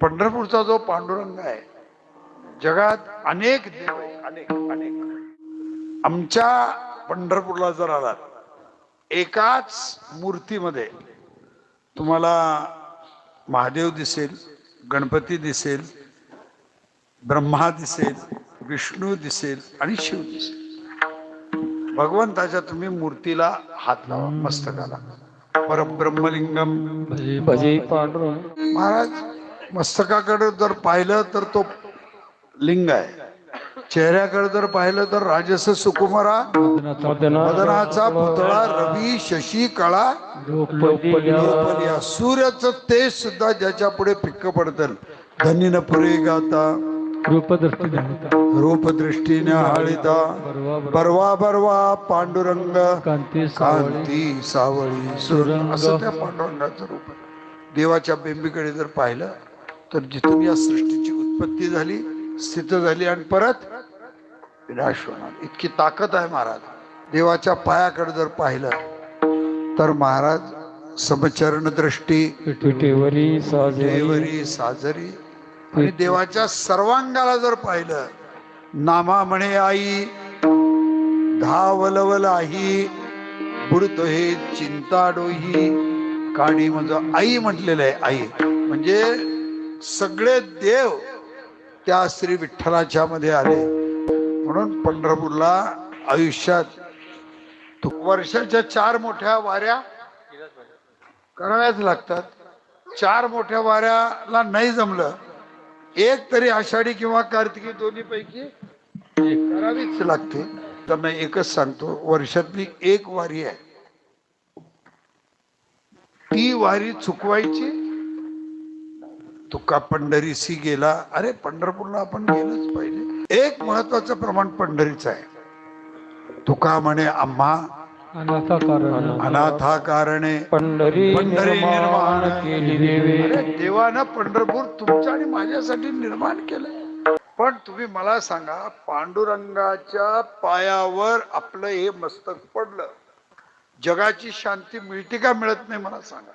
पंढरपूरचा जो पांडुरंग आहे, जगात अनेक देव आहे, अनेक अनेक. आमच्या पंढरपूरला जर आलात एकाच मूर्तीमध्ये तुम्हाला महादेव दिसेल, गणपती दिसेल, ब्रह्मा दिसेल, विष्णू दिसेल आणि शिव दिसेल. भगवंताच्या तुम्ही मूर्तीला हात लावा, मस्तकाला. परब्रह्मलिंगम भजे पांडुरंग. महाराज, मस्तकाकडे जर पाहिलं तर तो लिंग आहे, चेहऱ्याकडे जर पाहिलं तर राजस सुकुमारा मदनाचा पुतळा रवी शशी कळा लोपलिया. सूर्याचं तेज सुद्धा ज्याच्या पुढे फिक्क पडतं. धनीन पुरे गाता रूपदृष्टीने हाळिता बरवा बरवा पांडुरंग कांती सावळी सुरंग. असं त्या पांडुरंगाचं रूप आहे. देवाच्या बिंबीकडे जर पाहिलं तर जिथून या सृष्टीची उत्पत्ती झाली, स्थित झाली आणि परत विनाश होणार, इतकी ताकद आहे महाराज. देवाच्या पायाकडे जर पाहिलं तर महाराज समचरण दृष्टी देवरी साजरी. आणि देवाच्या सर्वांगाला जर पाहिलं, नामा म्हणे आई धावलवल आई बुडतो हे चिंता डोही काणी. म्हणजे आई म्हटलेलं आहे. आई म्हणजे सगळे देव त्या श्री विठ्ठलाच्या मध्ये आले. म्हणून पंढरपूरला आयुष्यात वर्षाच्या 4 मोठ्या वाऱ्या कराव्याच लागतात. 4 मोठ्या वाऱ्याला नाही जमलं, एक तरी आषाढी किंवा कार्तिकी दोन्ही पैकी करावीच लागते. त्यांना एकच सांगतो, वर्षातली एक वारी आहे, ती वारी चुकवायची. तुका पंढरीसी गेला, अरे पंढरपूरला आपण गेलंच पाहिजे. एक महत्वाचं प्रमाण पंढरीचं आहे. तुका म्हणे आम्हा अनाथा कारणे पंढरी निर्माण केली देवे. अरे देवानं पंढरपूर तुमच्या आणि माझ्यासाठी निर्माण केलं. पण तुम्ही मला सांगा, पांडुरंगाच्या पायावर आपलं हे मस्तक पडलं, जगाची शांती मिळते का मिळत नाही? मला सांगा.